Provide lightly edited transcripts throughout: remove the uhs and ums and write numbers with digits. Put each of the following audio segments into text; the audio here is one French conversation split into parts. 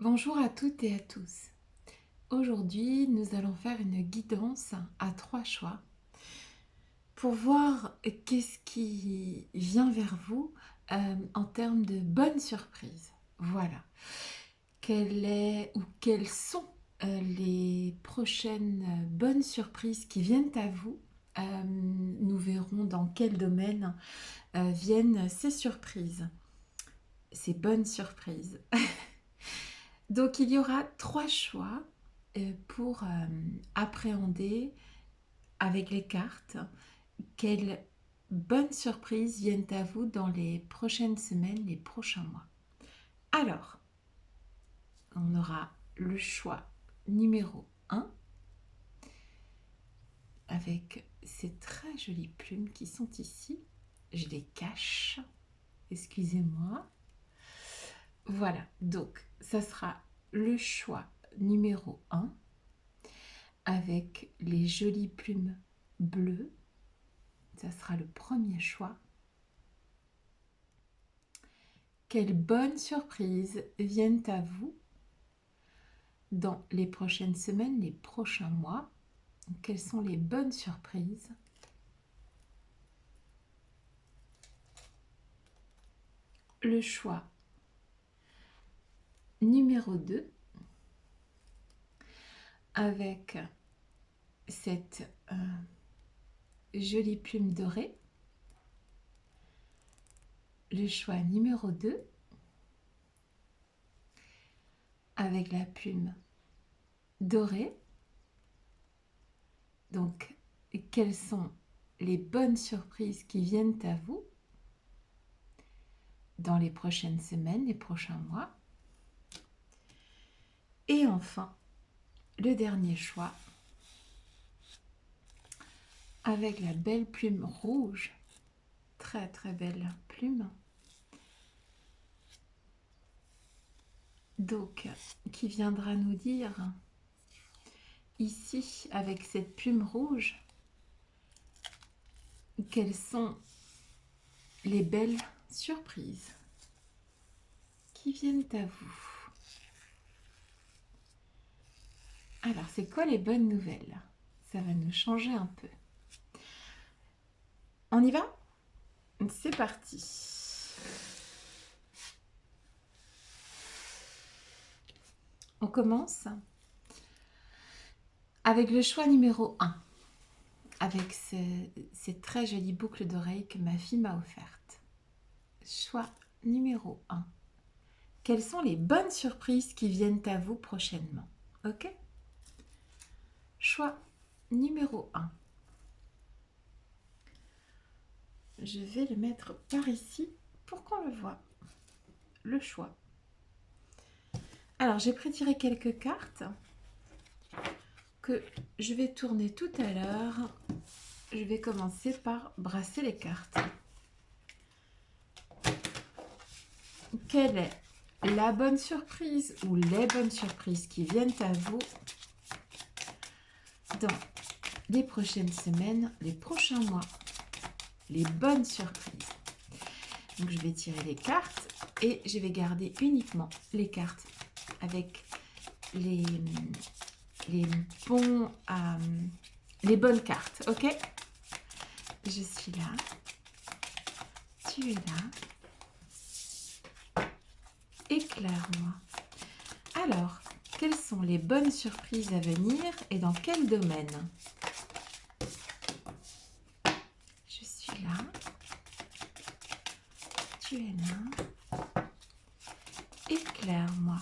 Bonjour à toutes et à tous. Aujourd'hui, nous allons faire une guidance à 3 choix pour voir qu'est-ce qui vient vers vous en termes de bonnes surprises. Voilà. Quelle est ou quelles sont les prochaines bonnes surprises qui viennent à vous. Nous verrons dans quel domaine viennent ces surprises, ces bonnes surprises. Donc il y aura 3 choix pour appréhender avec les cartes quelles bonnes surprises viennent à vous dans les prochaines semaines, les prochains mois. Alors, on aura le choix numéro 1 avec ces très jolies plumes qui sont ici. Je les cache, excusez-moi. Voilà, donc ça sera le choix numéro 1 avec les jolies plumes bleues. Ça sera le premier choix. Quelles bonnes surprises viennent à vous dans les prochaines semaines, les prochains mois? Quelles sont les bonnes surprises? Le choix numéro 2 avec cette jolie plume dorée. Le choix numéro 2 avec la plume dorée. Donc, quelles sont les bonnes surprises qui viennent à vous dans les prochaines semaines, les prochains mois? Et enfin, le dernier choix avec la belle plume rouge, très très belle plume, donc qui viendra nous dire ici avec cette plume rouge quelles sont les belles surprises qui viennent à vous. Alors c'est quoi les bonnes nouvelles? Ça va nous changer un peu. On y va? C'est parti. On commence avec le choix numéro 1, avec ces très jolies boucles d'oreilles que ma fille m'a offertes. Choix numéro 1. Quelles sont les bonnes surprises qui viennent à vous prochainement? Ok? Choix numéro 1. Je vais le mettre par ici pour qu'on le voit. Le choix. Alors, j'ai prétiré quelques cartes que je vais tourner tout à l'heure. Je vais commencer par brasser les cartes. Quelle est la bonne surprise ou les bonnes surprises qui viennent à vous dans les prochaines semaines, les prochains mois? Les bonnes surprises. Donc, je vais tirer les cartes et je vais garder uniquement les cartes avec les bonnes cartes, ok? Je suis là, tu es là, éclaire-moi. Alors, quelles sont les bonnes surprises à venir et dans quel domaine? Je suis là, tu es là, éclaire-moi.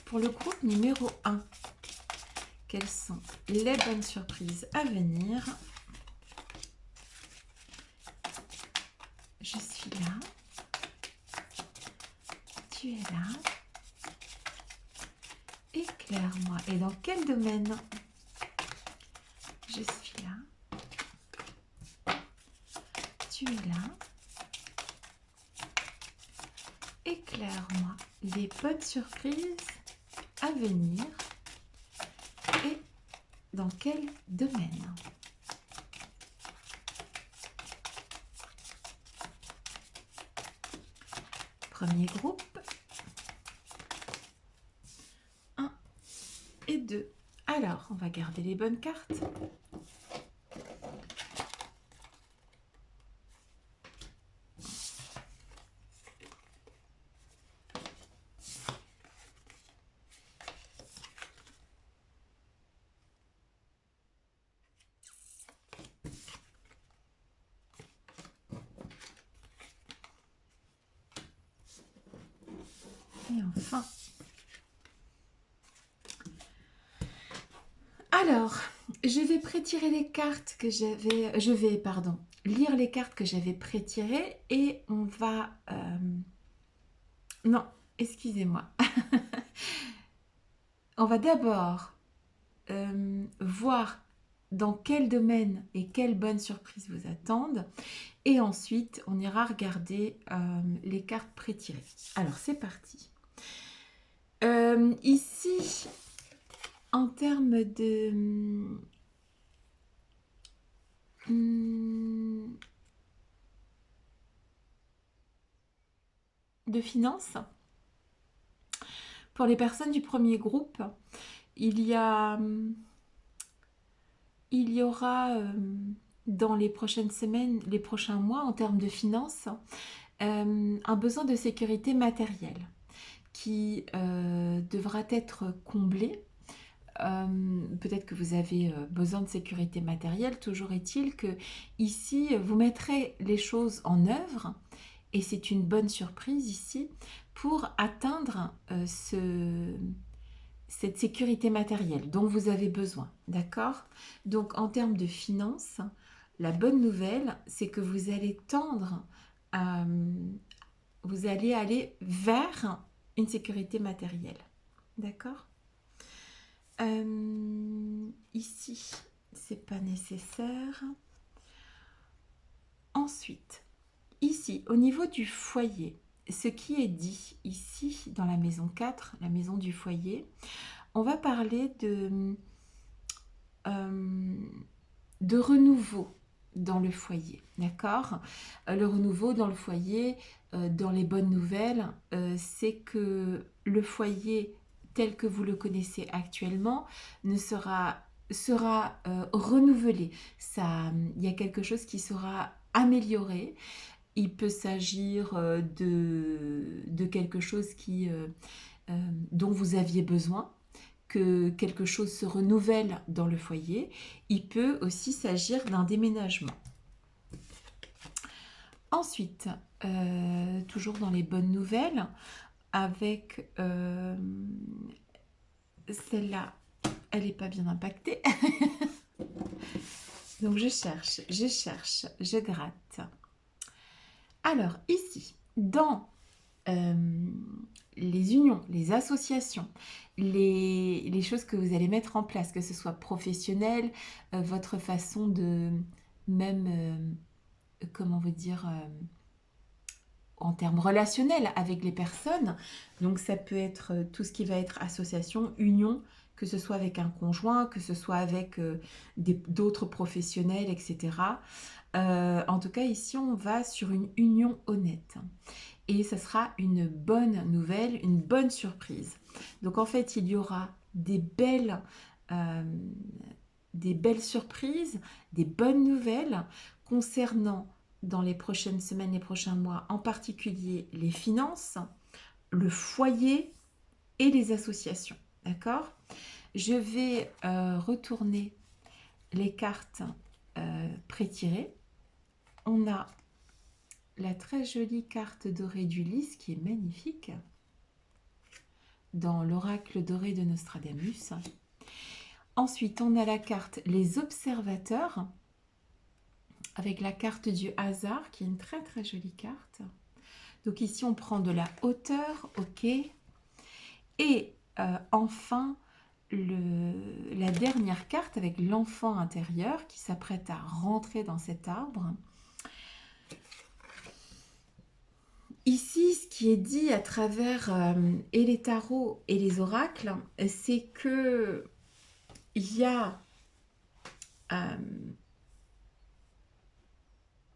Pour le groupe numéro 1, quelles sont les bonnes surprises à venir? Je suis là, tu es là, éclaire-moi. Et dans quel domaine? Je suis là, tu es là, éclaire-moi. Les bonnes surprises à venir et dans quel domaine? Premier groupe. les deux. Alors, on va garder les bonnes cartes. Et enfin. Alors, je vais prétirer les cartes que j'avais... lire les cartes que j'avais prétirées et on va... Non, excusez-moi. On va d'abord voir dans quel domaine et quelles bonnes surprises vous attendent. Et ensuite, on ira regarder les cartes prétirées. Alors, c'est parti. Ici, en termes de finances, pour les personnes du premier groupe, il y aura dans les prochaines semaines, les prochains mois, en termes de finances, un besoin de sécurité matérielle qui devra être comblé. Peut-être que vous avez besoin de sécurité matérielle. Toujours est-il que ici, vous mettrez les choses en œuvre et c'est une bonne surprise ici pour atteindre cette sécurité matérielle dont vous avez besoin. D'accord? Donc, en termes de finances, la bonne nouvelle, c'est que vous allez tendre, vous allez aller vers une sécurité matérielle. D'accord? Ici, c'est pas nécessaire. Ensuite, ici, au niveau du foyer, ce qui est dit ici dans la maison 4, la maison du foyer, on va parler de renouveau dans le foyer, d'accord? Le renouveau dans le foyer, dans les bonnes nouvelles, c'est que le foyer tel que vous le connaissez actuellement sera renouvelé. Il y a quelque chose qui sera amélioré. Il peut s'agir de quelque chose dont vous aviez besoin, que quelque chose se renouvelle dans le foyer. Il peut aussi s'agir d'un déménagement. Ensuite, toujours dans les bonnes nouvelles, avec celle-là, elle n'est pas bien impactée. Donc je cherche, je gratte. Alors ici, dans les unions, les associations, les choses que vous allez mettre en place, que ce soit professionnel, votre façon de même, comment vous dire, en termes relationnels avec les personnes. Donc ça peut être tout ce qui va être association, union, que ce soit avec un conjoint, que ce soit avec d'autres professionnels, etc. En tout cas, ici, on va sur une union honnête. Et ça sera une bonne nouvelle, une bonne surprise. Donc en fait, il y aura des belles surprises, des bonnes nouvelles concernant dans les prochaines semaines, les prochains mois, en particulier les finances, le foyer et les associations. D'accord? Je vais retourner les cartes prétirées. On a la très jolie carte dorée d'Ulysse qui est magnifique dans l'oracle doré de Nostradamus. Ensuite, on a la carte Les Observateurs avec la carte du hasard qui est une très très jolie carte. Donc ici, on prend de la hauteur, ok. Et enfin, la dernière carte avec l'enfant intérieur qui s'apprête à rentrer dans cet arbre. Ici, ce qui est dit à travers et les tarots et les oracles, c'est que il y a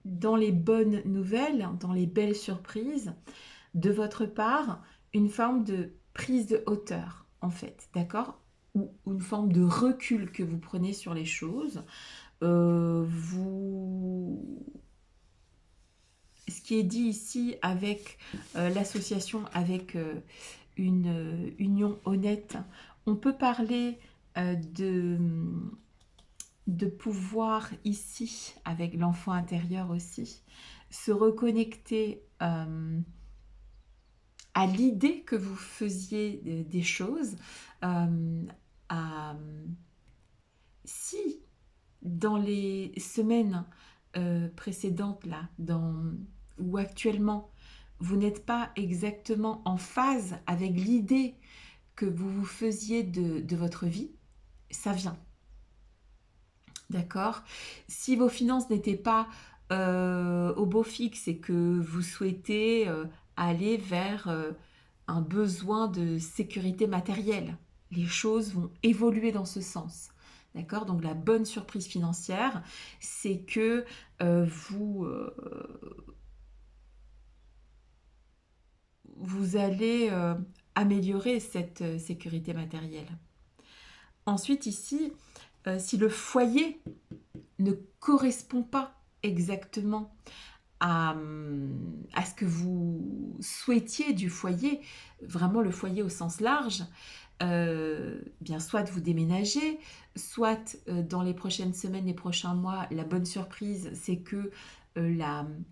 dans les bonnes nouvelles, dans les belles surprises, de votre part, une forme de prise de hauteur, en fait, d'accord? ou une forme de recul que vous prenez sur les choses. Vous... Ce qui est dit ici avec l'association avec une union honnête, on peut parler de pouvoir ici, avec l'enfant intérieur aussi, se reconnecter à l'idée que vous faisiez des choses, à, si dans les semaines précédentes là, ou actuellement, vous n'êtes pas exactement en phase avec l'idée que vous vous faisiez de votre vie, ça vient. D'accord? Si vos finances n'étaient pas au beau fixe et que vous souhaitez aller vers un besoin de sécurité matérielle, les choses vont évoluer dans ce sens. D'accord? Donc la bonne surprise financière, c'est que vous allez améliorer cette sécurité matérielle. Ensuite, ici, si le foyer ne correspond pas exactement à ce que vous souhaitiez du foyer, vraiment le foyer au sens large, bien soit vous déménagez, soit dans les prochaines semaines, les prochains mois, la bonne surprise, c'est que il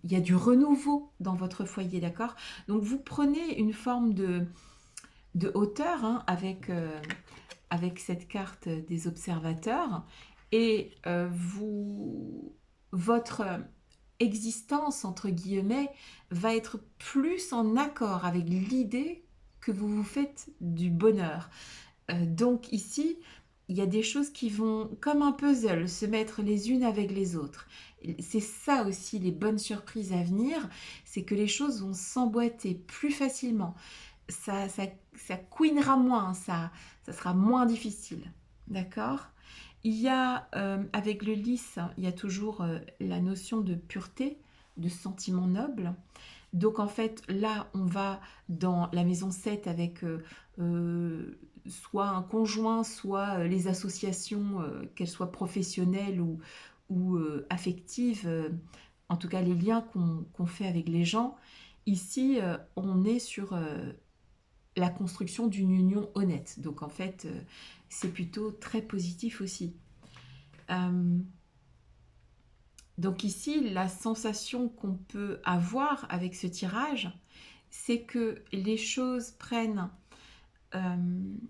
y a du renouveau dans votre foyer, d'accord? Donc vous prenez une forme de hauteur hein, avec cette carte des observateurs et votre existence, entre guillemets, va être plus en accord avec l'idée que vous vous faites du bonheur. Donc ici, il y a des choses qui vont, comme un puzzle, se mettre les unes avec les autres. C'est ça aussi les bonnes surprises à venir, c'est que les choses vont s'emboîter plus facilement. Ça couinera moins, ça sera moins difficile. D'accord? Il y a, avec le lys, il y a toujours la notion de pureté, de sentiment noble. Donc en fait, là, on va dans la maison 7 avec soit un conjoint, soit les associations, qu'elles soient professionnelles ou affectives, en tout cas les liens qu'on fait avec les gens. Ici, on est sur la construction d'une union honnête. Donc en fait, c'est plutôt très positif aussi. Euh, donc ici, la sensation qu'on peut avoir avec ce tirage, c'est que les choses prennent... il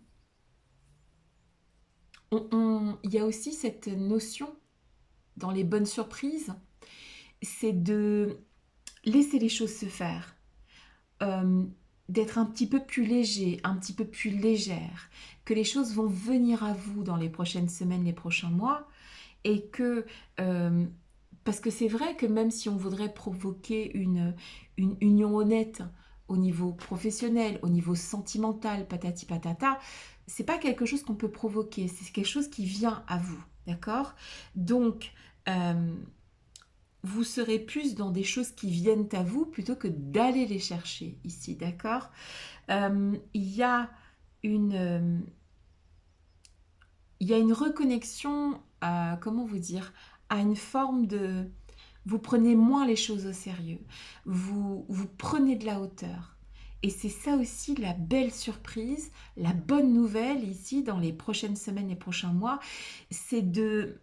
y a aussi cette notion dans les bonnes surprises, c'est de laisser les choses se faire, euh, d'être un petit peu plus léger, un petit peu plus légère, que les choses vont venir à vous dans les prochaines semaines, les prochains mois, et que euh, parce que c'est vrai que même si on voudrait provoquer une union honnête au niveau professionnel, au niveau sentimental, patati patata, c'est pas quelque chose qu'on peut provoquer, c'est quelque chose qui vient à vous, d'accord? Donc, euh, vous serez plus dans des choses qui viennent à vous plutôt que d'aller les chercher ici, d'accord? Il y a une, il y a une reconnexion, à, comment vous dire, à une forme de... Vous prenez moins les choses au sérieux. Vous prenez de la hauteur. Et c'est ça aussi la belle surprise, la bonne nouvelle ici dans les prochaines semaines, les prochains mois, c'est de...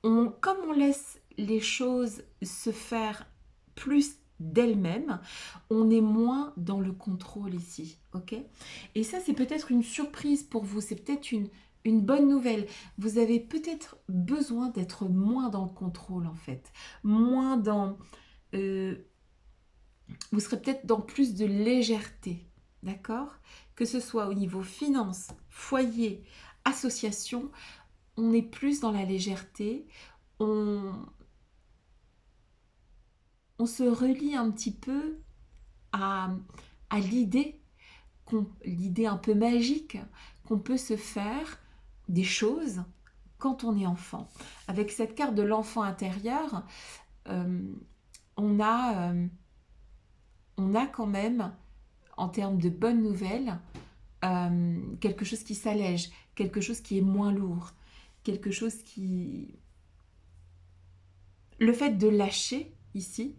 comme on laisse les choses se faire plus d'elles-mêmes, on est moins dans le contrôle ici, ok? Et ça, c'est peut-être une surprise pour vous, c'est peut-être une bonne nouvelle. Vous avez peut-être besoin d'être moins dans le contrôle, en fait. Moins dans... euh, vous serez peut-être dans plus de légèreté, d'accord? Que ce soit au niveau finance, foyer, association, on est plus dans la légèreté, on, on se relie un petit peu à, à l'idée un peu magique qu'on peut se faire des choses quand on est enfant. Avec cette carte de l'enfant intérieur, euh, on, a, on a quand même, en termes de bonnes nouvelles, quelque chose qui s'allège, quelque chose qui est moins lourd, quelque chose qui... Le fait de lâcher ici,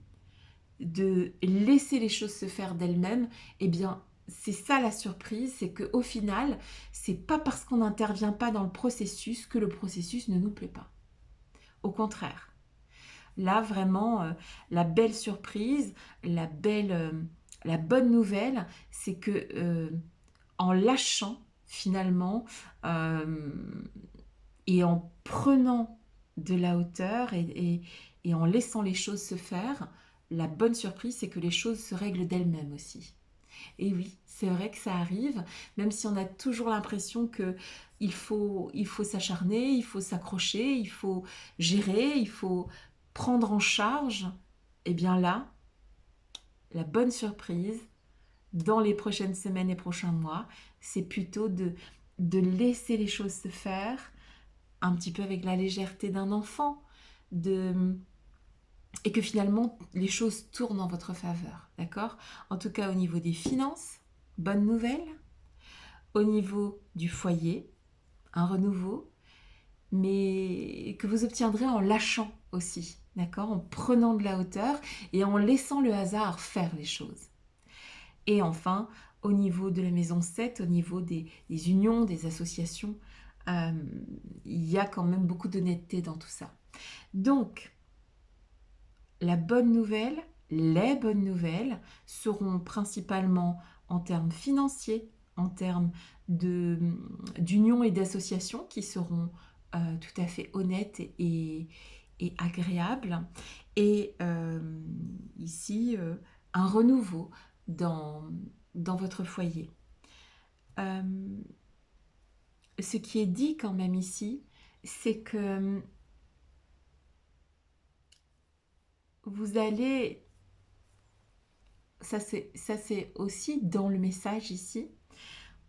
de laisser les choses se faire d'elles-mêmes, eh bien, c'est ça la surprise, c'est qu'au final, c'est pas parce qu'on n'intervient pas dans le processus que le processus ne nous plaît pas. Au contraire. Là, vraiment, la belle surprise, la bonne nouvelle, c'est que en lâchant, finalement, euh, et en prenant de la hauteur et en laissant les choses se faire, la bonne surprise, c'est que les choses se règlent d'elles-mêmes aussi. Et oui, c'est vrai que ça arrive, même si on a toujours l'impression que il faut s'acharner, il faut s'accrocher, il faut gérer, il faut prendre en charge. Et bien là, la bonne surprise, dans les prochaines semaines et prochains mois, c'est plutôt de laisser les choses se faire, un petit peu avec la légèreté d'un enfant, de, et que finalement les choses tournent en votre faveur, d'accord? En tout cas au niveau des finances, bonne nouvelle. Au niveau du foyer, un renouveau, mais que vous obtiendrez en lâchant aussi, d'accord? En prenant de la hauteur et en laissant le hasard faire les choses. Et enfin, au niveau de la maison 7, au niveau des unions, des associations, euh, il y a quand même beaucoup d'honnêteté dans tout ça. Donc, la bonne nouvelle, les bonnes nouvelles seront principalement en termes financiers, en termes d'union et d'associations qui seront tout à fait honnêtes et agréables. Et ici, un renouveau dans, dans votre foyer. Euh, Ce qui est dit quand même ici, c'est que vous allez, ça c'est aussi dans le message ici,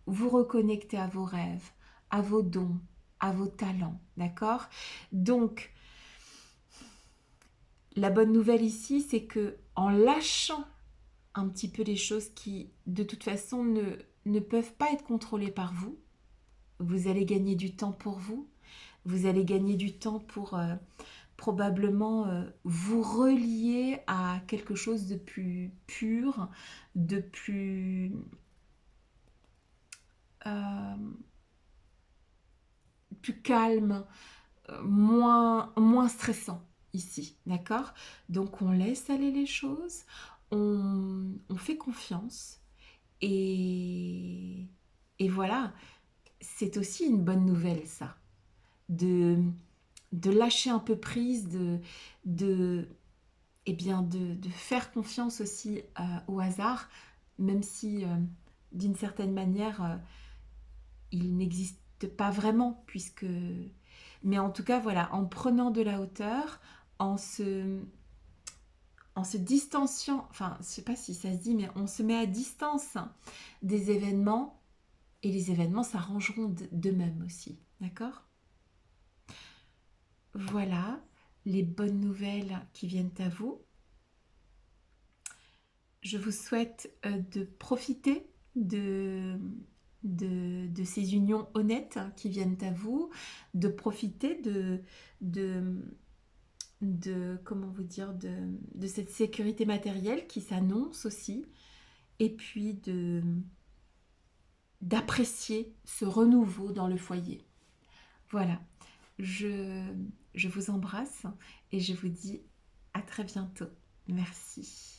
vous reconnecter à vos rêves, à vos dons, à vos talents, d'accord? Donc, la bonne nouvelle ici, c'est que en lâchant un petit peu les choses qui, de toute façon, ne peuvent pas être contrôlées par vous, vous allez gagner du temps pour vous, vous allez gagner du temps pour probablement vous relier à quelque chose de plus pur, de euh, plus calme, moins stressant ici, d'accord? Donc on laisse aller les choses, on fait confiance et, et voilà, c'est aussi une bonne nouvelle ça, de, de lâcher un peu prise, de, eh bien de faire confiance aussi au hasard, même si d'une certaine manière il n'existe pas vraiment, puisque... Mais en tout cas, voilà, en prenant de la hauteur, en se, en se distanciant, enfin, je ne sais pas si ça se dit, mais on se met à distance des événements, et les événements s'arrangeront d'eux-mêmes aussi, d'accord? Voilà les bonnes nouvelles qui viennent à vous. Je vous souhaite de profiter de ces unions honnêtes qui viennent à vous, de profiter de, comment vous dire, de cette sécurité matérielle qui s'annonce aussi, et puis d'apprécier ce renouveau dans le foyer. Voilà, je, je vous embrasse et je vous dis à très bientôt. Merci.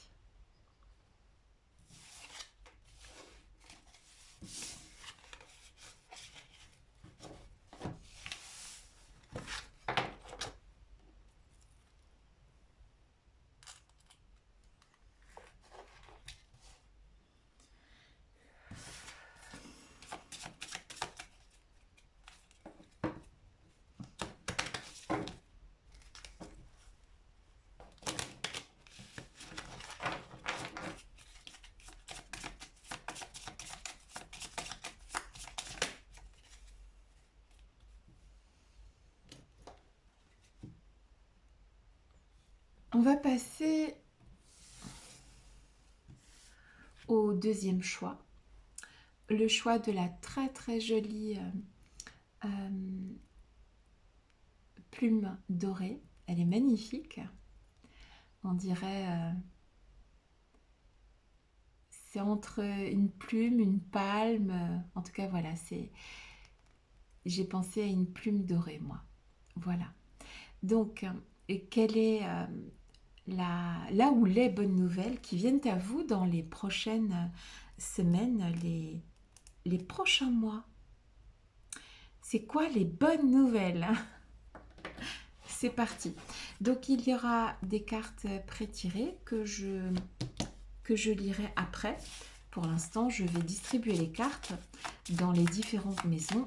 On va passer au deuxième choix. le choix de la très très jolie plume dorée. Elle est magnifique. On dirait... c'est entre une plume, une palme. En tout cas, voilà, c'est... J'ai pensé à une plume dorée, moi. Voilà. Donc, et quelle est là où les bonnes nouvelles qui viennent à vous dans les prochaines semaines, les prochains mois? C'est quoi les bonnes nouvelles? C'est parti. Donc, il y aura des cartes pré-tirées que je lirai après. Pour l'instant, je vais distribuer les cartes dans les différentes maisons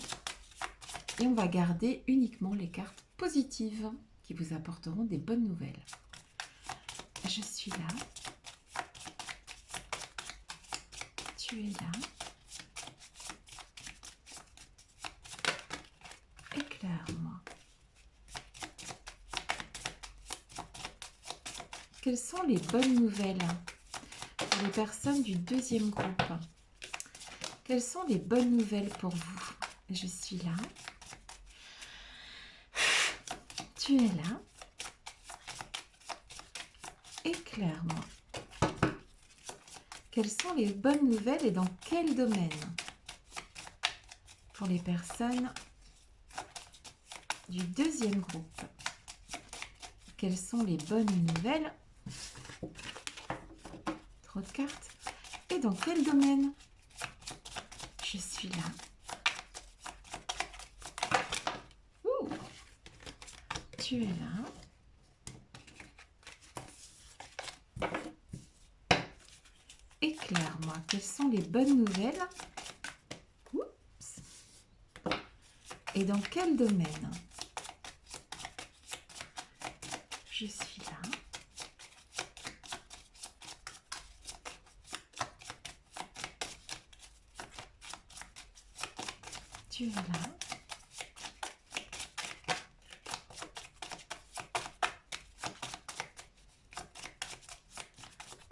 et on va garder uniquement les cartes positives qui vous apporteront des bonnes nouvelles. Je suis là. Tu es là. Éclaire-moi. Quelles sont les bonnes nouvelles pour les personnes du deuxième groupe? Quelles sont les bonnes nouvelles pour vous? Je suis là. Tu es là. Éclaire-moi. Quelles sont les bonnes nouvelles et dans quel domaine? Pour les personnes du deuxième groupe. Quelles sont les bonnes nouvelles? Trop de cartes. Et dans quel domaine? Je suis là. Ouh. Tu es là. Éclaire-moi. Quelles sont les bonnes nouvelles? Oups. Et dans quel domaine? Je suis là. Tu es là.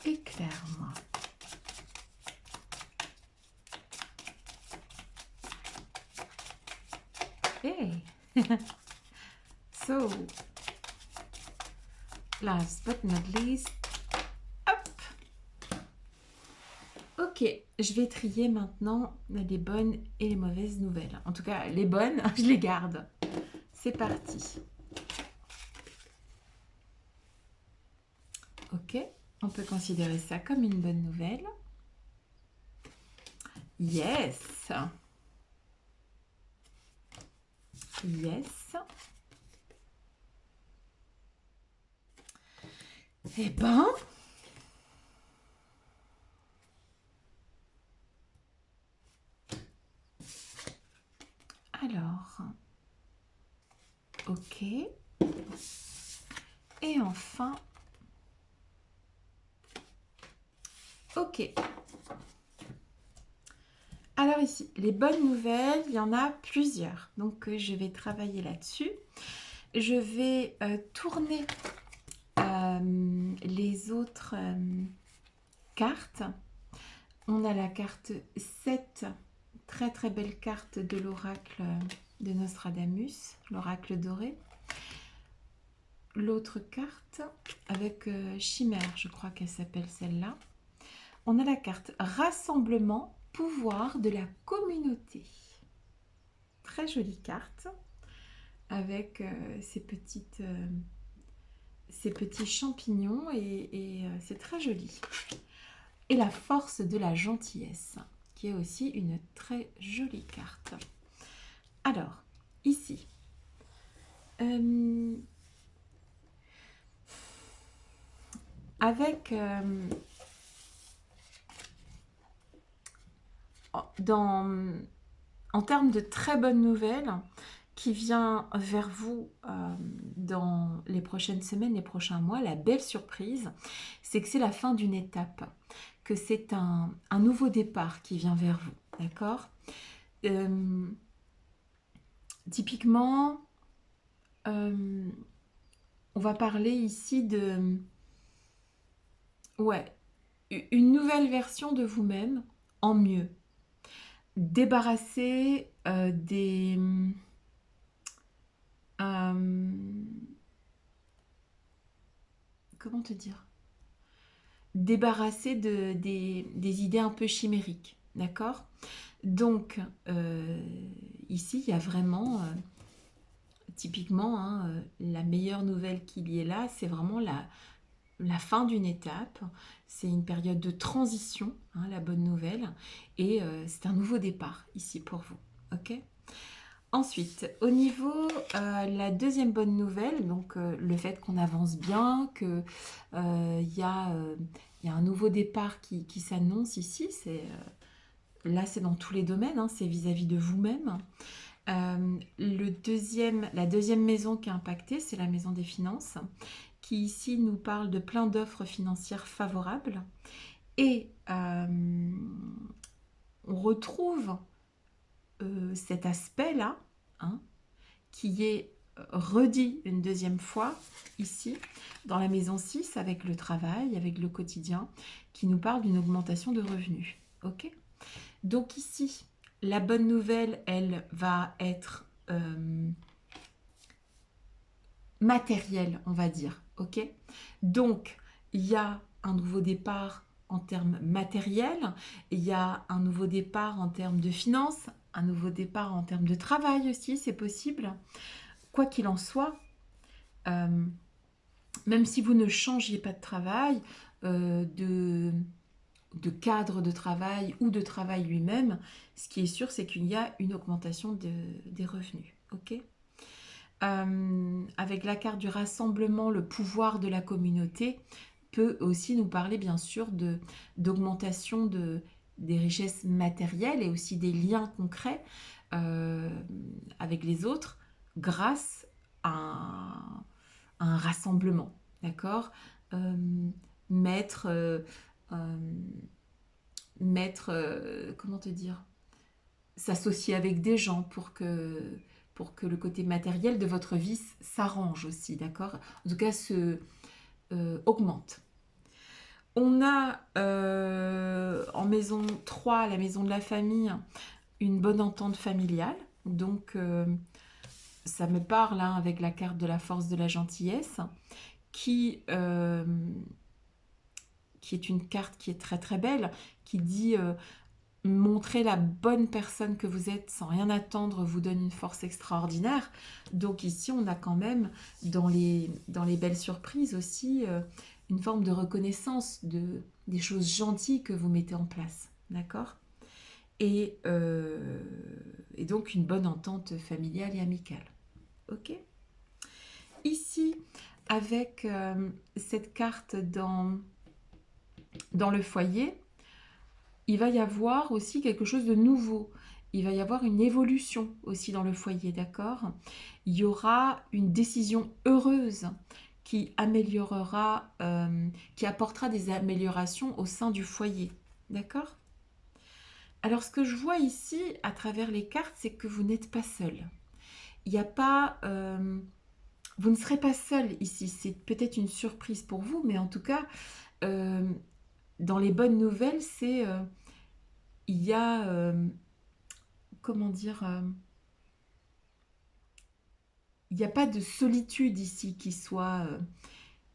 Éclaire-moi. Hey. So, last but not least, hop. Ok, je vais trier maintenant les bonnes et les mauvaises nouvelles. En tout cas, les bonnes, je les garde. C'est parti. Ok, on peut considérer ça comme une bonne nouvelle. Yes. Yes. Eh ben... Alors... Ok. Et enfin... Ok. Alors ici, les bonnes nouvelles, il y en a plusieurs. Donc, je vais travailler là-dessus. Je vais tourner les autres cartes. On a la carte 7, très très belle carte de l'oracle de Nostradamus, l'oracle doré. L'autre carte avec Chimère, je crois qu'elle s'appelle celle-là. On a la carte Rassemblement, pouvoir de la communauté. Très jolie carte avec ces petits champignons et c'est très joli. Et la force de la gentillesse, qui est aussi une très jolie carte. Alors, ici, avec en termes de très bonnes nouvelles qui vient vers vous dans les prochaines semaines, les prochains mois, la belle surprise, c'est que c'est la fin d'une étape, que c'est un nouveau départ qui vient vers vous, d'accord? Typiquement, on va parler ici de... Ouais, une nouvelle version de vous-même en mieux. débarrasser des... comment te dire? Débarrasser des idées un peu chimériques, d'accord? Donc, ici, il y a vraiment, typiquement, hein, la meilleure nouvelle qu'il y ait là, c'est vraiment la fin d'une étape. C'est une période de transition, hein, la bonne nouvelle, et c'est un nouveau départ ici pour vous, ok? Ensuite, au niveau la deuxième bonne nouvelle, donc le fait qu'on avance bien, que il y a un nouveau départ qui s'annonce ici, là c'est dans tous les domaines, hein, c'est vis-à-vis de vous-même. La deuxième maison qui est impactée, c'est la maison des finances, qui ici nous parle de plein d'offres financières favorables. Et on retrouve cet aspect-là, hein, qui est redit une deuxième fois ici, dans la maison 6, avec le travail, avec le quotidien, qui nous parle d'une augmentation de revenus. Ok? Donc ici, la bonne nouvelle, elle va être matérielle, on va dire. Ok? Donc, il y a un nouveau départ en termes matériels, il y a un nouveau départ en termes de finances, un nouveau départ en termes de travail aussi, c'est possible. Quoi qu'il en soit, euh, même si vous ne changiez pas de travail, de cadre de travail ou de travail lui-même, ce qui est sûr, c'est qu'il y a une augmentation des revenus. Ok? Avec la carte du rassemblement, le pouvoir de la communauté peut aussi nous parler bien sûr d'augmentation des richesses matérielles et aussi des liens concrets euh, avec les autres grâce à un rassemblement, d'accord? euh, mettre, euh, euh, comment te dire, s'associer avec des gens pour que le côté matériel de votre vie s'arrange aussi, d'accord? En tout cas, augmente. On a en maison 3, la maison de la famille, une bonne entente familiale. Donc, ça me parle hein, avec la carte de la force de la gentillesse, qui, euh, qui est une carte qui est très très belle, qui dit montrer la bonne personne que vous êtes sans rien attendre vous donne une force extraordinaire. Donc ici, on a quand même dans les belles surprises aussi une forme de reconnaissance des choses gentilles que vous mettez en place. D'accord? Et donc une bonne entente familiale et amicale. Ok? Ici, avec cette carte dans le foyer, il va y avoir aussi quelque chose de nouveau. Il va y avoir une évolution aussi dans le foyer, d'accord? Il y aura une décision heureuse qui améliorera, qui apportera des améliorations au sein du foyer, d'accord? Alors ce que je vois ici à travers les cartes, c'est que vous n'êtes pas seul. Il n'y a pas, vous ne serez pas seul ici. C'est peut-être une surprise pour vous, mais en tout cas, euh, dans les bonnes nouvelles, c'est il y a comment dire, il n'y a pas de solitude ici qui soit,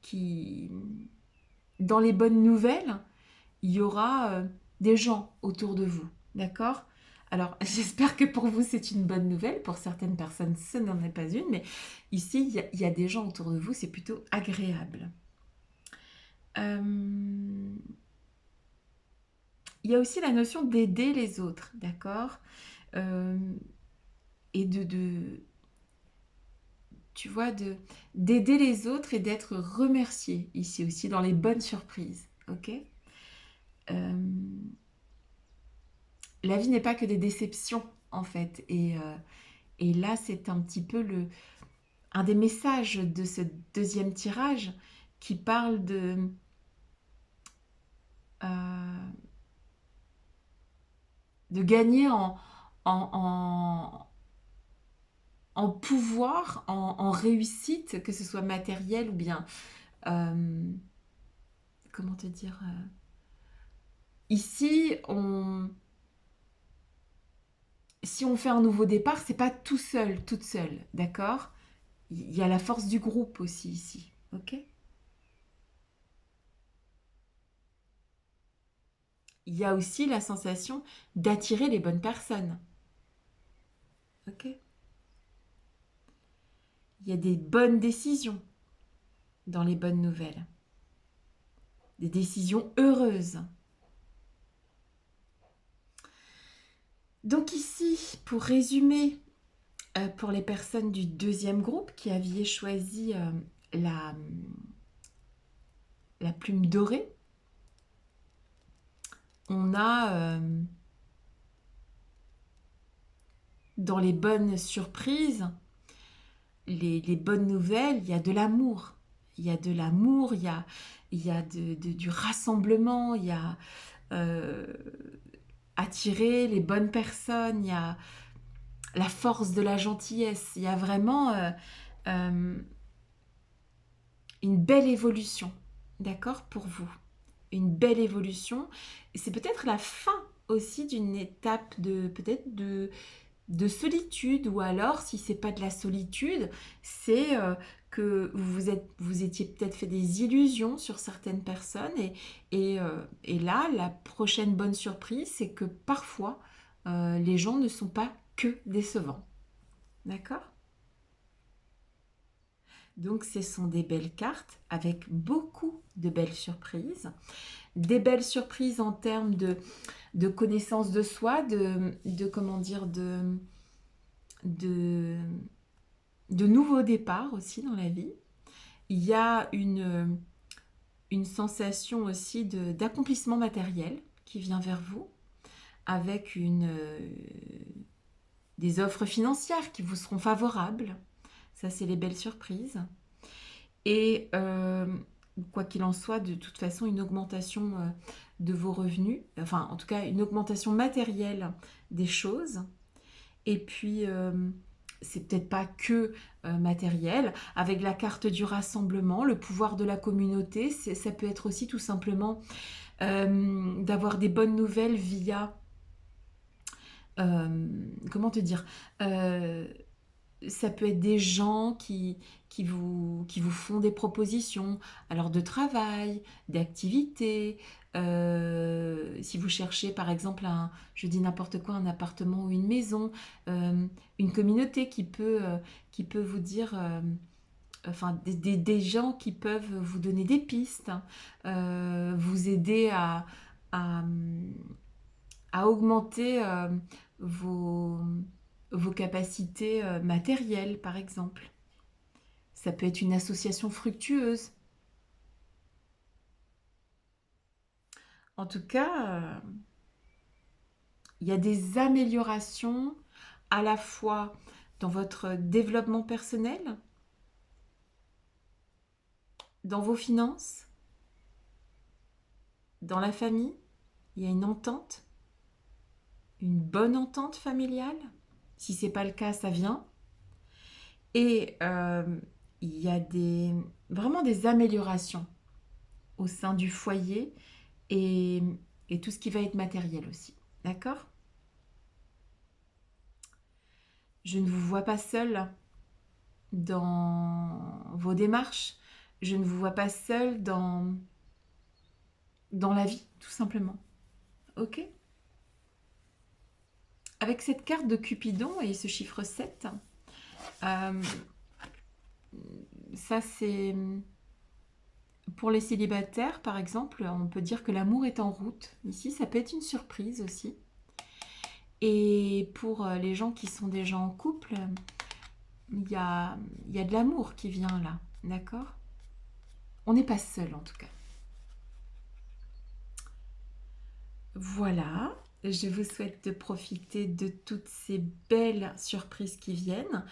qui, dans les bonnes nouvelles, il y aura des gens autour de vous, d'accord? Alors, j'espère que pour vous, c'est une bonne nouvelle. Pour certaines personnes, ce n'en est pas une, mais ici, il y a des gens autour de vous, c'est plutôt agréable. Euh, il y a aussi la notion d'aider les autres, d'accord? Euh, et tu vois, d'aider les autres et d'être remercié ici aussi dans les bonnes surprises. Ok. Euh, la vie n'est pas que des déceptions en fait. Et là, c'est un petit peu un des messages de ce deuxième tirage qui parle euh, de gagner en, en pouvoir, en réussite, que ce soit matériel ou bien, euh, comment te dire, ici, si on fait un nouveau départ, c'est pas tout seul, toute seule, d'accord? Il y a la force du groupe aussi ici, ok? Il y a aussi la sensation d'attirer les bonnes personnes, ok? Il y a des bonnes décisions dans les bonnes nouvelles, des décisions heureuses. Donc ici, pour résumer, pour les personnes du deuxième groupe qui aviez choisi la, la plume dorée, on a dans les bonnes surprises, les bonnes nouvelles, il y a de l'amour. Il y a de l'amour, il y a du rassemblement, il y a euh, attirer les bonnes personnes, il y a la force de la gentillesse, il y a vraiment euh, une belle évolution, d'accord, pour vous. Une belle évolution. Et c'est peut-être la fin aussi d'une étape de peut-être de solitude, ou alors si c'est pas de la solitude, c'est que vous étiez peut-être fait des illusions sur certaines personnes et là la prochaine bonne surprise c'est que parfois les gens ne sont pas que décevants, d'accord? Donc ce sont des belles cartes avec beaucoup de belles surprises, des belles surprises en termes de connaissance de soi, de comment dire, de, de nouveaux départs aussi dans la vie. Il y a une sensation aussi d'accomplissement matériel qui vient vers vous avec des offres financières qui vous seront favorables. Ça, c'est les belles surprises. Et quoi qu'il en soit, de toute façon, une augmentation de vos revenus, enfin, en tout cas, une augmentation matérielle des choses. Et puis, c'est peut-être pas que matériel. Avec la carte du rassemblement, le pouvoir de la communauté, ça peut être aussi tout simplement d'avoir des bonnes nouvelles via, comment te dire, euh, ça peut être des gens qui vous font des propositions, alors de travail, d'activités. Si vous cherchez par exemple je dis n'importe quoi, un appartement ou une maison, une communauté qui peut vous dire, enfin des gens qui peuvent vous donner des pistes, vous aider à, à augmenter vos, vos capacités matérielles, par exemple. Ça peut être une association fructueuse. En tout cas, il y a des améliorations à la fois dans votre développement personnel, dans vos finances, dans la famille. Il y a une entente, une bonne entente familiale. Si ce n'est pas le cas, ça vient. Et il y a vraiment des améliorations au sein du foyer et, et tout ce qui va être matériel aussi. D'accord? Je ne vous vois pas seul dans vos démarches. Je ne vous vois pas seul dans la vie, tout simplement. Ok? Avec cette carte de Cupidon et ce chiffre 7, euh, ça c'est pour les célibataires, par exemple, on peut dire que l'amour est en route. Ici, ça peut être une surprise aussi. Et pour les gens qui sont déjà en couple, il y a de l'amour qui vient là, d'accord? On n'est pas seul en tout cas. Voilà, je vous souhaite de profiter de toutes ces belles surprises qui viennent,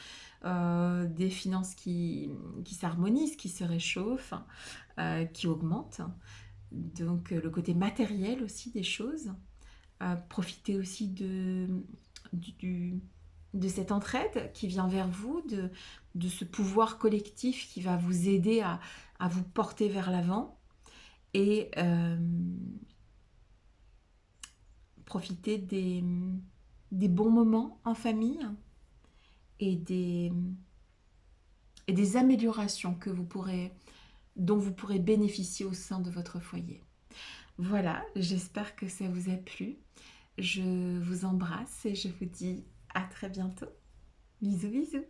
des finances qui s'harmonisent, qui se réchauffent, qui augmentent. Donc le côté matériel aussi des choses. Profitez aussi du- de cette entraide qui vient vers vous, de ce pouvoir collectif qui va vous aider à vous porter vers l'avant. Et profitez des bons moments en famille et des améliorations dont vous pourrez bénéficier au sein de votre foyer. Voilà, j'espère que ça vous a plu. Je vous embrasse et je vous dis à très bientôt. Bisous, bisous.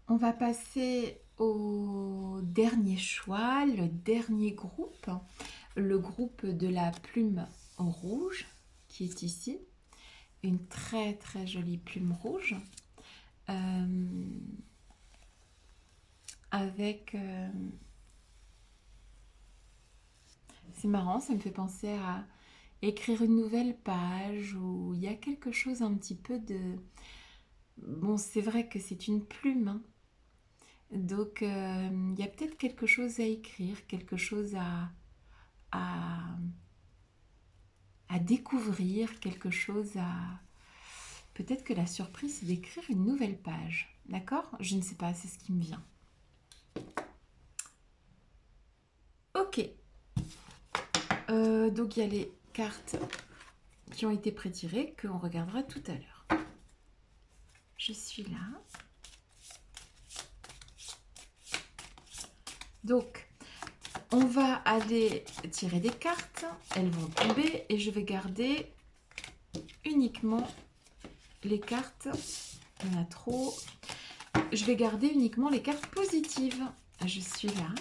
On va passer au dernier choix, le dernier groupe, le groupe de la plume rouge qui est ici. Une très très jolie plume rouge avec... c'est marrant, ça me fait penser à écrire une nouvelle page où il y a quelque chose un petit peu de... Bon, c'est vrai que c'est une plume, hein. Donc, il y a peut-être quelque chose à écrire, quelque chose à découvrir, quelque chose à... Peut-être que la surprise, c'est d'écrire une nouvelle page. D'accord? Je ne sais pas, c'est ce qui me vient. Ok. Donc, il y a les cartes qui ont été prétirées, qu'on regardera tout à l'heure. Je suis là. Donc, on va aller tirer des cartes. Elles vont tomber et je vais garder uniquement les cartes. Il y en a trop. Je vais garder uniquement les cartes positives. Je suis là.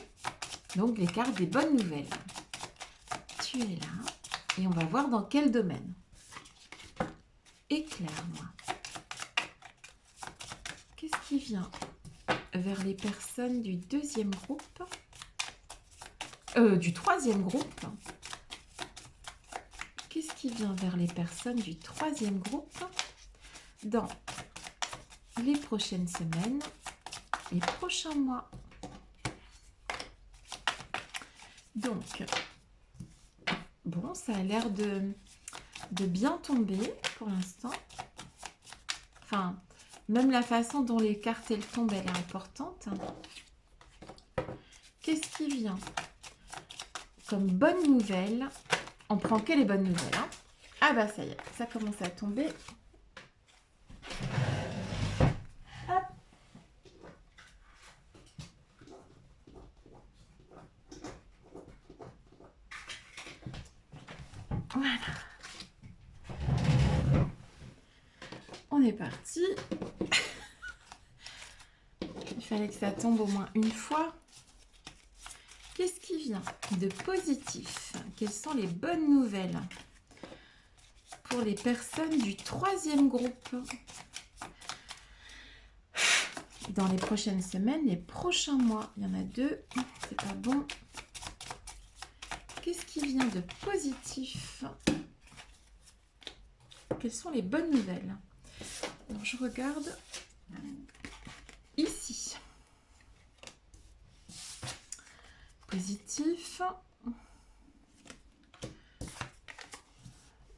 Donc, les cartes des bonnes nouvelles. Tu es là. Et on va voir dans quel domaine. Éclaire-moi. Qu'est-ce qui vient vers les personnes du deuxième groupe, du troisième groupe? Qu'est-ce qui vient vers les personnes du troisième groupe dans les prochaines semaines, les prochains mois? Donc, bon, ça a l'air de bien tomber pour l'instant. Enfin, même la façon dont les cartes elles tombent, elle est importante. Qu'est-ce qui vient comme bonne nouvelle? On prend que les bonnes nouvelles, hein. Ah bah ça y est, ça commence à tomber. Hop. Voilà. On est parti. Il fallait que ça tombe au moins une fois. Qu'est-ce qui vient de positif? Quelles sont les bonnes nouvelles pour les personnes du troisième groupe dans les prochaines semaines, les prochains mois? Il y en a deux, c'est pas bon. Qu'est-ce qui vient de positif? Quelles sont les bonnes nouvelles? Alors, je regarde ici. Positif.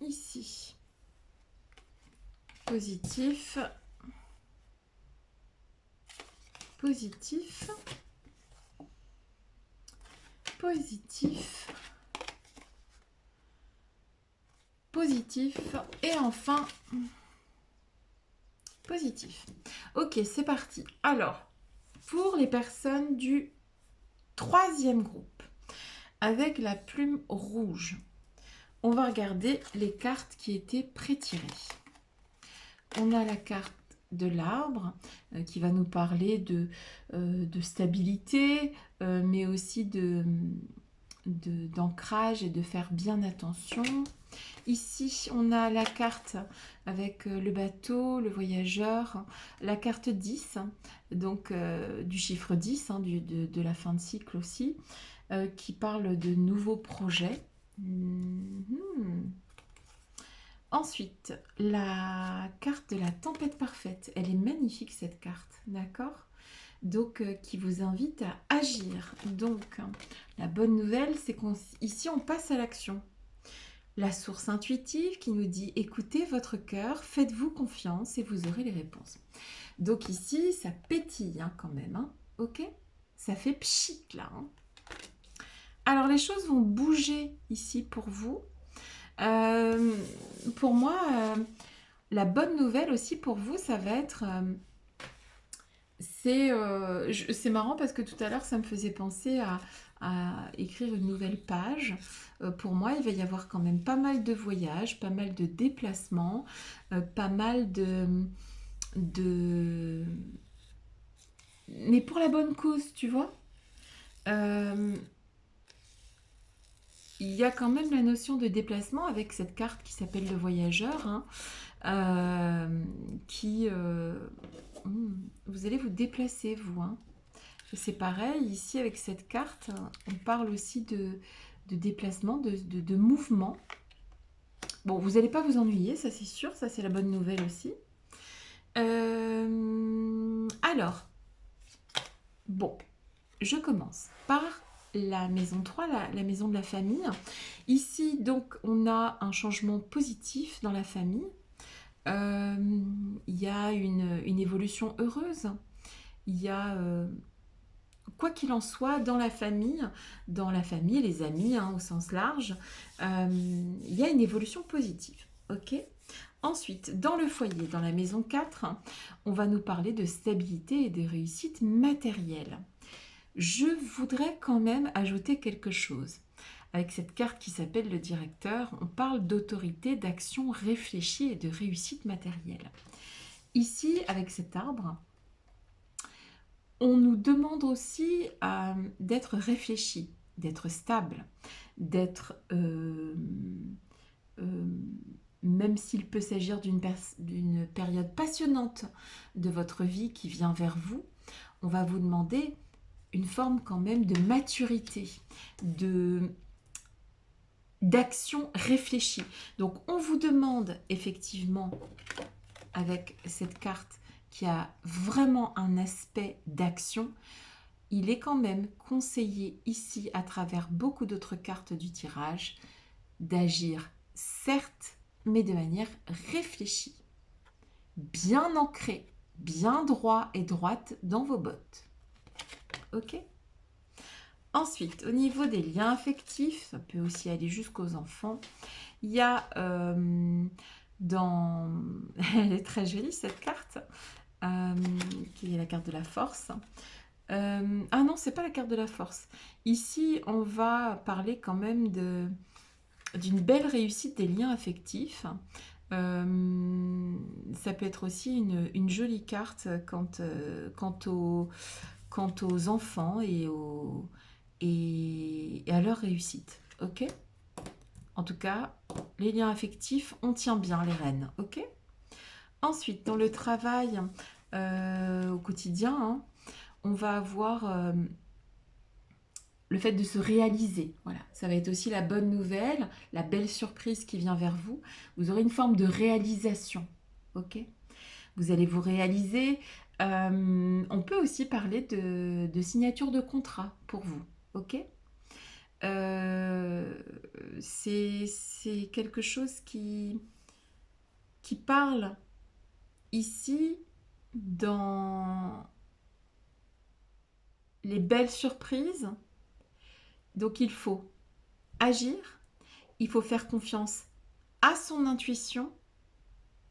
Ici. Positif. Positif. Positif. Positif. Et enfin, positif. Ok, c'est parti. Alors, pour les personnes du troisième groupe, avec la plume rouge, on va regarder les cartes qui étaient prétirées. On a la carte de l'arbre qui va nous parler de stabilité, mais aussi d'ancrage et de faire bien attention. Ici, on a la carte avec le bateau, le voyageur, la carte 10, donc du chiffre 10, hein, de la fin de cycle aussi, qui parle de nouveaux projets. Ensuite, la carte de la tempête parfaite. Elle est magnifique cette carte, d'accord? Donc, qui vous invite à agir. Donc, la bonne nouvelle, c'est qu'ici, on passe à l'action. La source intuitive qui nous dit écoutez votre cœur, faites-vous confiance et vous aurez les réponses. Donc ici, ça pétille hein, quand même, hein, ok? Ça fait pchit là. Hein. Alors les choses vont bouger ici pour vous. Pour moi, la bonne nouvelle aussi pour vous, ça va être... c'est marrant parce que tout à l'heure, ça me faisait penser à écrire une nouvelle page. Pour moi, il va y avoir quand même pas mal de voyages, pas mal de déplacements, pas mal de... Mais pour la bonne cause, tu vois. Il y a quand même la notion de déplacement avec cette carte qui s'appelle le voyageur, hein, qui... vous allez vous déplacer, vous. Hein. C'est pareil, ici avec cette carte, on parle aussi de déplacement, de mouvement. Bon, vous n'allez pas vous ennuyer, ça c'est sûr, ça c'est la bonne nouvelle aussi. Alors, bon, je commence par la maison 3, la maison de la famille. Ici, donc, on a un changement positif dans la famille. Il y a une évolution heureuse. Il y a, quoi qu'il en soit, dans la famille, les amis hein, au sens large, il y a une évolution positive. Ok ? Ensuite, dans le foyer, dans la maison 4, on va nous parler de stabilité et de réussite matérielle. Je voudrais quand même ajouter quelque chose. Avec cette carte qui s'appelle le directeur, on parle d'autorité, d'action réfléchie et de réussite matérielle. Ici, avec cet arbre, on nous demande aussi d'être réfléchi, d'être stable, d'être... même s'il peut s'agir d'une période passionnante de votre vie qui vient vers vous, on va vous demander une forme quand même de maturité, d'action réfléchie. Donc on vous demande effectivement, avec cette carte qui a vraiment un aspect d'action, il est quand même conseillé ici, à travers beaucoup d'autres cartes du tirage, d'agir certes, mais de manière réfléchie, bien ancrée, bien droit et droite dans vos bottes. Ok ? Ensuite, au niveau des liens affectifs, ça peut aussi aller jusqu'aux enfants, il y a elle est très jolie cette carte, qui est la carte de la force. Ah non, c'est pas la carte de la force. Ici, on va parler quand même d'une belle réussite des liens affectifs. Ça peut être aussi une jolie carte quant aux enfants et à leur réussite. Ok ? En tout cas, les liens affectifs, on tient bien les rênes. Ok ? Ensuite, dans le travail au quotidien, hein, on va avoir le fait de se réaliser. Voilà, ça va être aussi la bonne nouvelle, la belle surprise qui vient vers vous. Vous aurez une forme de réalisation. Ok ? Vous allez vous réaliser. On peut aussi parler de signature de contrat pour vous. Ok ? C'est quelque chose qui parle ici dans les belles surprises. Donc il faut agir, il faut faire confiance à son intuition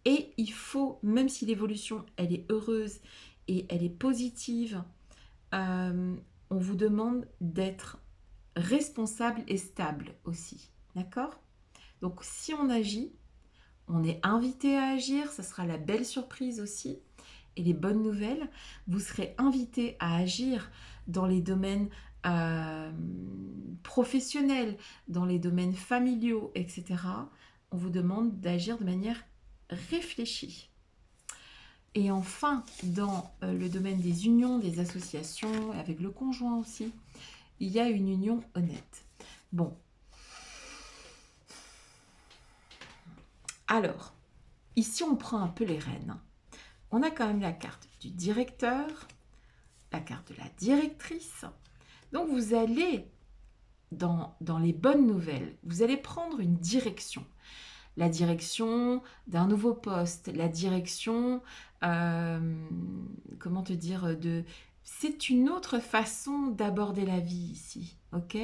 et il faut, même si l'évolution elle est heureuse et elle est positive, on vous demande d'être responsable et stable aussi. D'accord ? Donc si on agit, on est invité à agir, ça sera la belle surprise aussi. Et les bonnes nouvelles, vous serez invité à agir dans les domaines professionnels, dans les domaines familiaux, etc. on vous demande d'agir de manière réfléchie. Et enfin, dans le domaine des unions, des associations, avec le conjoint aussi, il y a une union honnête. Bon. Alors, ici, on prend un peu les rênes. On a quand même la carte du directeur, la carte de la directrice. Donc, vous allez, dans les bonnes nouvelles, vous allez prendre une direction. La direction d'un nouveau poste, la direction, comment te dire, c'est une autre façon d'aborder la vie ici, ok?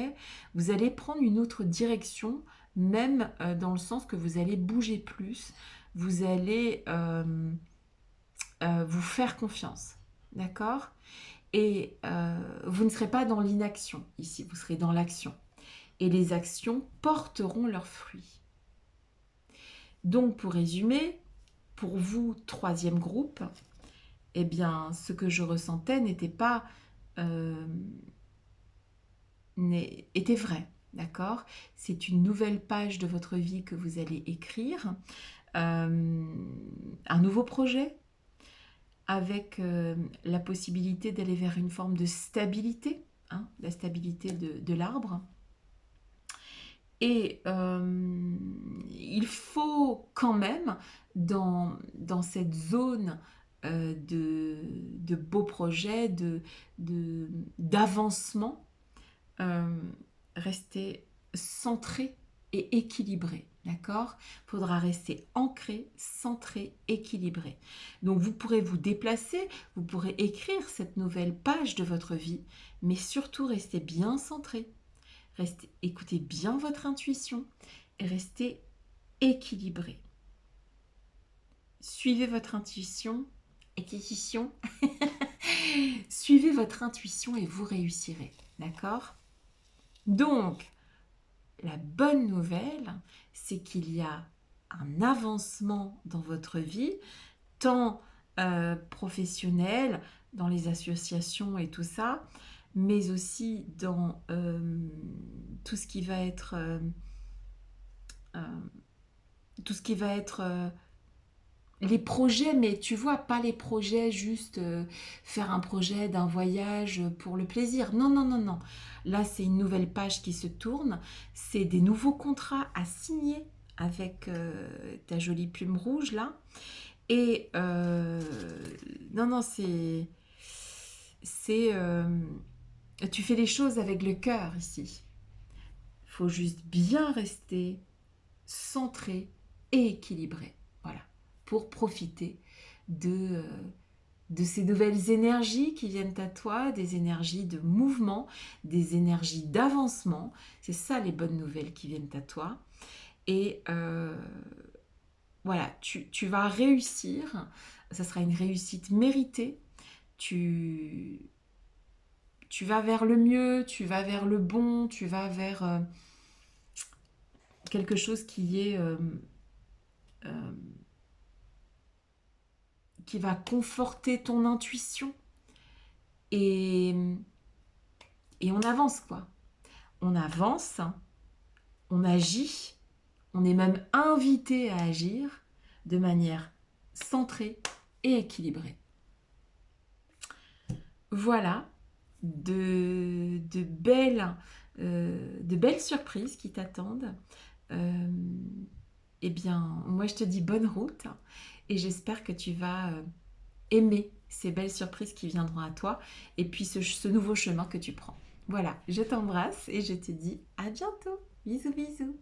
Vous allez prendre une autre direction, même dans le sens que vous allez bouger plus, vous allez vous faire confiance, d'accord? Et vous ne serez pas dans l'inaction ici, vous serez dans l'action. Et les actions porteront leurs fruits. Donc, pour résumer, pour vous, troisième groupe, eh bien, ce que je ressentais était vrai, d'accord? C'est une nouvelle page de votre vie que vous allez écrire, un nouveau projet, avec la possibilité d'aller vers une forme de stabilité, hein, la stabilité de l'arbre. Et il faut quand même, dans cette zone de beaux projets, d'avancement, rester centré et équilibré. D'accord? Il faudra rester ancré, centré, équilibré. Donc vous pourrez vous déplacer, vous pourrez écrire cette nouvelle page de votre vie, mais surtout restez bien centré. Écoutez bien votre intuition et restez équilibré. Suivez votre intuition. Suivez votre intuition et vous réussirez. D'accord? Donc, la bonne nouvelle, c'est qu'il y a un avancement dans votre vie, tant professionnel, dans les associations et tout ça, mais aussi dans tout ce qui va être les projets, mais tu vois, pas les projets juste faire un projet d'un voyage pour le plaisir. Non, non, non, non. Là, c'est une nouvelle page qui se tourne. C'est des nouveaux contrats à signer avec ta jolie plume rouge, là. Et non, non, tu fais les choses avec le cœur ici. Il faut juste bien rester centré et équilibré. Voilà, pour profiter de ces nouvelles énergies qui viennent à toi, des énergies de mouvement, des énergies d'avancement. C'est ça les bonnes nouvelles qui viennent à toi. Et voilà, tu vas réussir. Ça sera une réussite méritée. Tu vas vers le mieux, tu vas vers le bon, tu vas vers quelque chose qui va conforter ton intuition. Et on avance, quoi. On avance, on agit, on est même invité à agir de manière centrée et équilibrée. Voilà, de belles surprises qui t'attendent. Eh bien, moi je te dis bonne route et j'espère que tu vas aimer ces belles surprises qui viendront à toi et puis ce nouveau chemin que tu prends. Voilà, je t'embrasse et je te dis à bientôt. Bisous, bisous.